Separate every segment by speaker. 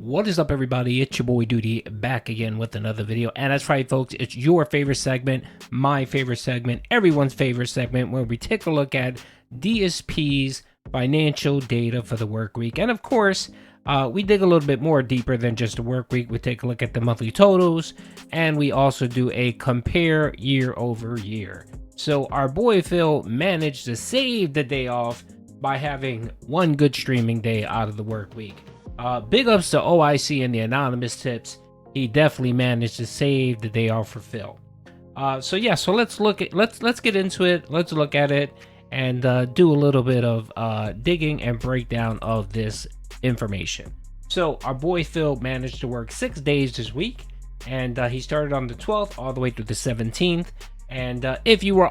Speaker 1: What is up, everybody? It's your boy Duty back again with another video. And that's right, folks, it's your favorite segment, my favorite segment, everyone's favorite segment, where we take a look at DSP's financial data for the work week. And of course, we dig a little bit more deeper than just the work week. We take a look at the monthly totals, and we also do a compare year over year. So our boy Phil managed to save the day off by having one good streaming day out of the work week. Big ups to OIC and the anonymous tips. He definitely managed to save the day off for Phil. So let's get into it. Let's look at it and do a little bit of digging and breakdown of this information. So our boy Phil managed to work 6 days this week, and he started on the 12th all the way through the 17th. And if you were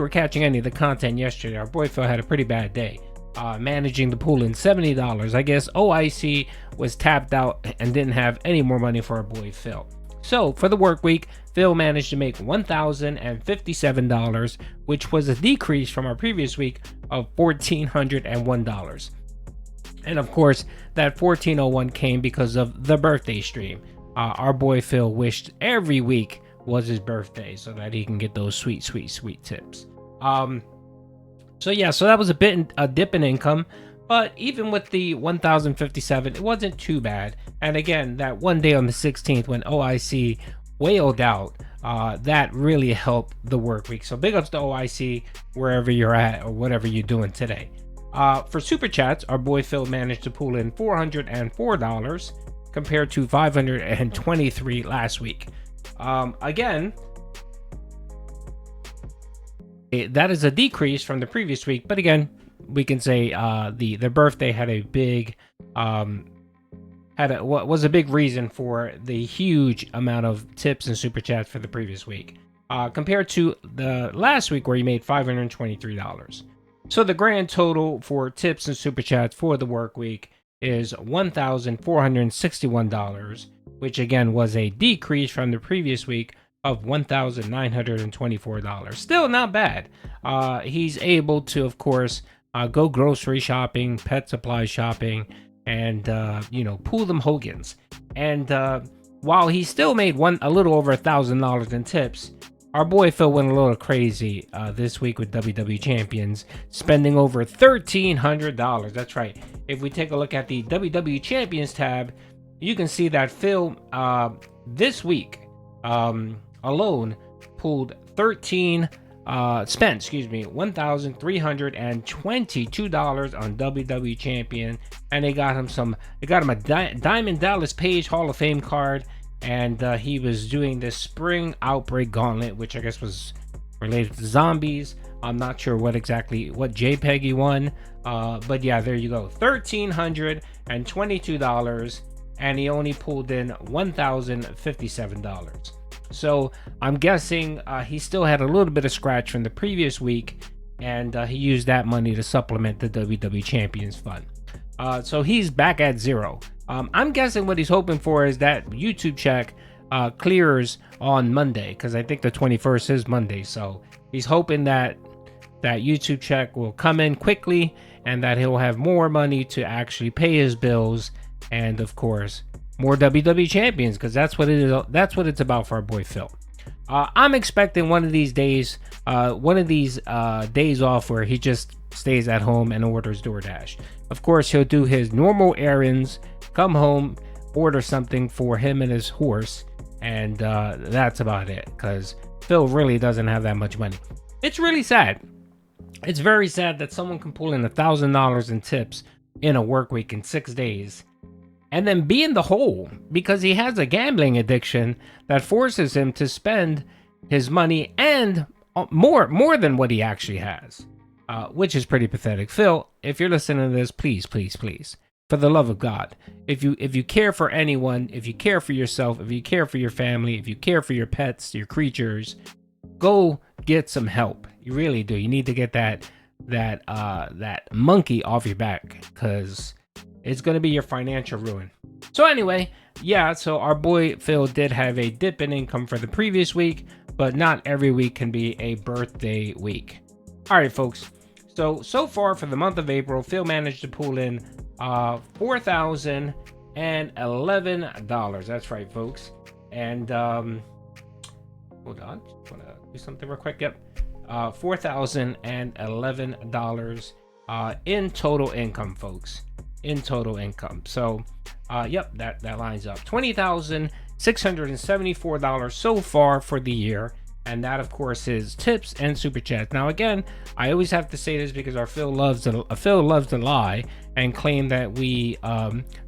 Speaker 1: catching any of the content yesterday, our boy Phil had a pretty bad day. Managing to pull in $70. I guess OIC was tapped out and didn't have any more money for our boy Phil. So for the work week, Phil managed to make $1,057, which was a decrease from our previous week of $1,401. And of course, that $1,401 came because of the birthday stream. Our boy Phil wished every week was his birthday so that he can get those sweet tips. So that was a dip in income, but even with the 1,057, it wasn't too bad. And again, that one day on the 16th when OIC wailed out, that really helped the work week. So big ups to OIC wherever you're at or whatever you're doing today. For super chats, our boy Phil managed to pull in $404 compared to $523 last week. Again, that is a decrease from the previous week, but again, we can say the birthday had a big was a big reason for the huge amount of tips and super chats for the previous week, compared to the last week where he made $523. So the grand total for tips and super chats for the work week is $1,461, which again was a decrease from the previous week of $1,924. Still not bad. He's able to, of course, go grocery shopping, pet supply shopping, and pull them Hogans. And while he still made a little over $1,000 in tips, our boy Phil went a little crazy this week with WWE Champions, spending over $1,300. That's right. If we take a look at the WWE Champions tab, you can see that Phil this week alone pulled $1,322 on WWE Champion, and they got him a Diamond Dallas Page Hall of Fame card, and he was doing this Spring Outbreak Gauntlet, which I guess was related to zombies. I'm not sure what JPEG he won, but yeah, there you go, $1,322, and he only pulled in $1,057. So I'm guessing he still had a little bit of scratch from the previous week, and he used that money to supplement the WWE Champions Fund. So he's back at zero. I'm guessing what he's hoping for is that YouTube check clears on Monday, because I think the 21st is Monday. So he's hoping that YouTube check will come in quickly and that he'll have more money to actually pay his bills, and of course more WWE champions, because that's what it is. That's what it's about for our boy Phil. I'm expecting one of these days off where he just stays at home and orders DoorDash. Of course, he'll do his normal errands, come home, order something for him and his horse, and that's about it, because Phil really doesn't have that much money. It's really sad. It's very sad that someone can pull in $1,000 in tips in a work week in 6 days and then be in the hole because he has a gambling addiction that forces him to spend his money and more than what he actually has, which is pretty pathetic. Phil, if you're listening to this, please, for the love of God, if you care for anyone, if you care for yourself, if you care for your family, if you care for your pets, your creatures, go get some help. You really do. You need to get that monkey off your back, because it's going to be your financial ruin. So anyway, so our boy Phil did have a dip in income for the previous week, but not every week can be a birthday week. All right, folks. So far for the month of April, Phil managed to pull in $4,000 That's right, folks. And hold on, just want to do something real quick. Yep, $4,011 in total income, folks. In total income. So, yep, that lines up. $20,674 so far for the year. And that, of course, is tips and super chats. Now, again, I always have to say this because our Phil loves to lie and claim that we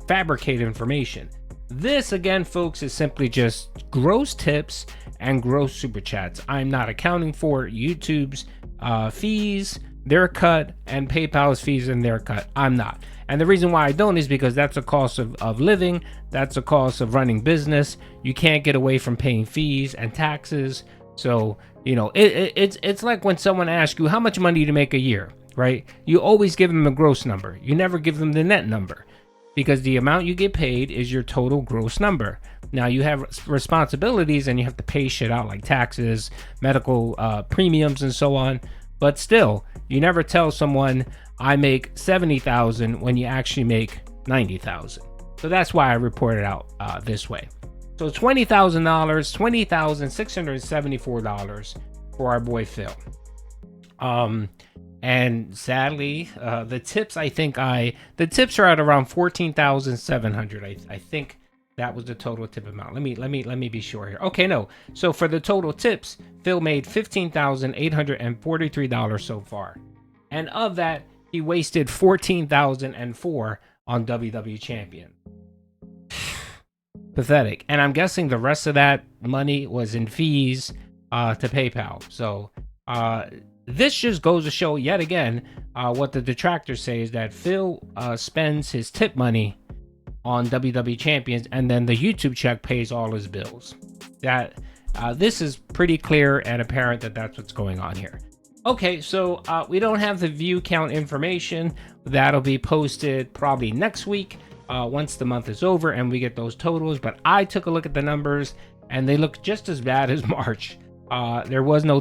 Speaker 1: fabricate information. This, again, folks, is simply just gross tips and gross super chats. I'm not accounting for YouTube's fees, their cut, and PayPal's fees and their cut. I'm not. And the reason why I don't is because that's a cost of living. That's a cost of running business. You can't get away from paying fees and taxes. So, you know, it's like when someone asks you how much money to make a year, right? You always give them the gross number. You never give them the net number, because the amount you get paid is your total gross number. Now, you have responsibilities and you have to pay shit out like taxes, medical premiums, and so on. But still, you never tell someone I make $70,000 when you actually make $90,000. So that's why I report it out this way. So $20,000, $20,674 for our boy Phil. And sadly, the tips, the tips are at around 14,700. I think that was the total tip amount. Let me be sure here. Okay, no. So for the total tips, Phil made $15,843 so far. And of that, he wasted $14,004 on WWE Champion. Pathetic. And I'm guessing the rest of that money was in fees to PayPal. So this just goes to show yet again what the detractors say is that Phil spends his tip money on WWE Champions, and then the YouTube check pays all his bills. That this is pretty clear and apparent that that's what's going on here. Okay, so we don't have the view count information. That'll be posted probably next week once the month is over and we get those totals. But I took a look at the numbers and they look just as bad as March. There was no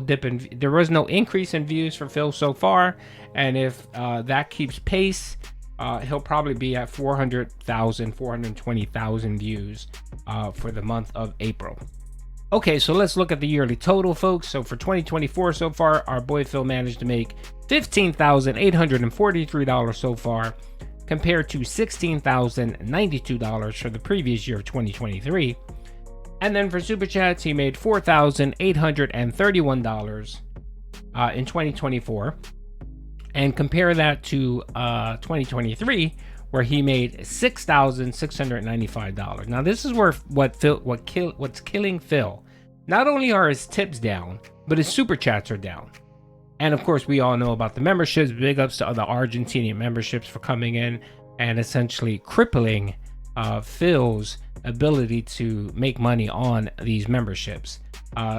Speaker 1: increase in views for Phil so far, and if that keeps pace, he'll probably be at 420,000 views for the month of April. Okay, so let's look at the yearly total, folks. So for 2024 so far, our boy Phil managed to make $15,843 so far, compared to $16,092 for the previous year of 2023. And then for Super Chats, he made $4,831 in 2024. And compare that to 2023, where he made $6,695. Now, this is where what's killing Phil. Not only are his tips down, but his Super Chats are down. And of course, we all know about the memberships. Big ups to the Argentinian memberships for coming in and essentially crippling Phil's ability to make money on these memberships.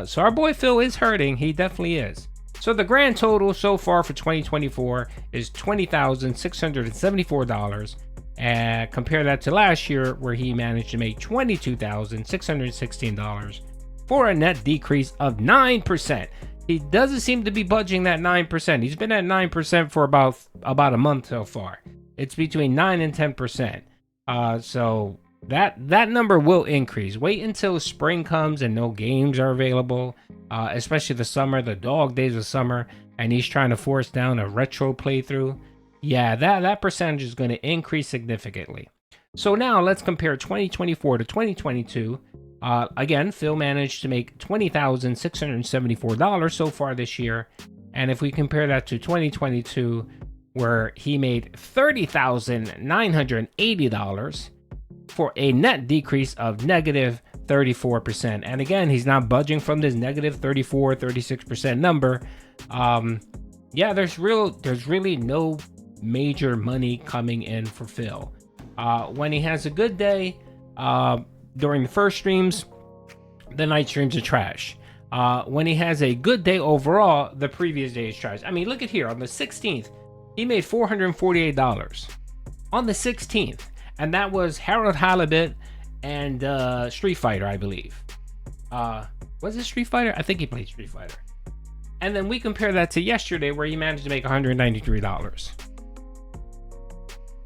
Speaker 1: So our boy Phil is hurting. He definitely is. So the grand total so far for 2024 is $20,674. And compare that to last year, where he managed to make $22,616 for a net decrease of 9%. He doesn't seem to be budging that 9%. He's been at 9% for about a month so far. It's between 9 and 10%. So that number will increase. Wait until spring comes and no games are available, especially the summer, the dog days of summer, and he's trying to force down a retro playthrough. Yeah, that percentage is going to increase significantly. So now let's compare 2024 to 2022. Again, Phil managed to make $20,674 so far this year. And if we compare that to 2022, where he made $30,980 for a net decrease of negative 34%. And again, he's not budging from this negative 36% number. Yeah, there's really no major money coming in for Phil. When he has a good day, during the first streams, the night streams are trash. When he has a good day overall, the previous day is trash. I mean, look at here. On the 16th, he made $448 on the 16th. And that was Harold Halibut and Street Fighter, I believe. Was it Street Fighter? I think he played Street Fighter. And then we compare that to yesterday, where he managed to make $193.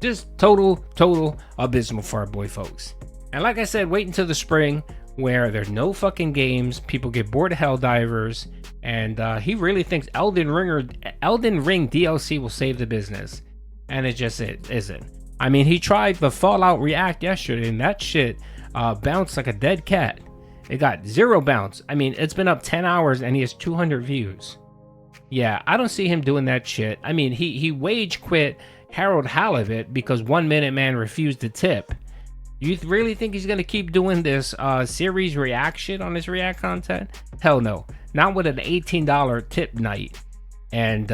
Speaker 1: Just total abysmal for our boy folks. And like I said, wait until the spring where there's no fucking games, people get bored of Helldivers, and he really thinks Elden Ring DLC will save the business, and it just isn't. I mean, he tried the Fallout React yesterday, and that shit bounced like a dead cat. It got 0 bounce. I mean, it's been up 10 hours and he has 200 views. Yeah, I don't see him doing that shit. I mean, he wage quit Harold Halibut because 1 Minute Man refused to tip. You really think he's gonna keep doing this series reaction on his React content? Hell no. Not with an $18 tip night and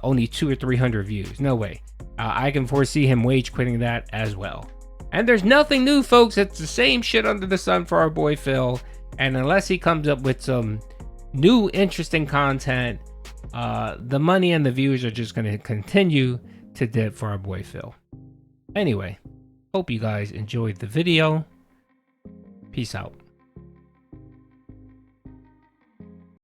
Speaker 1: only 200 or 300 views. No way. I can foresee him wage quitting that as well. And there's nothing new, folks. It's the same shit under the sun for our boy Phil. And unless he comes up with some new interesting content, the money and the views are just going to continue to dip for our boy Phil. Anyway, hope you guys enjoyed the video. Peace out.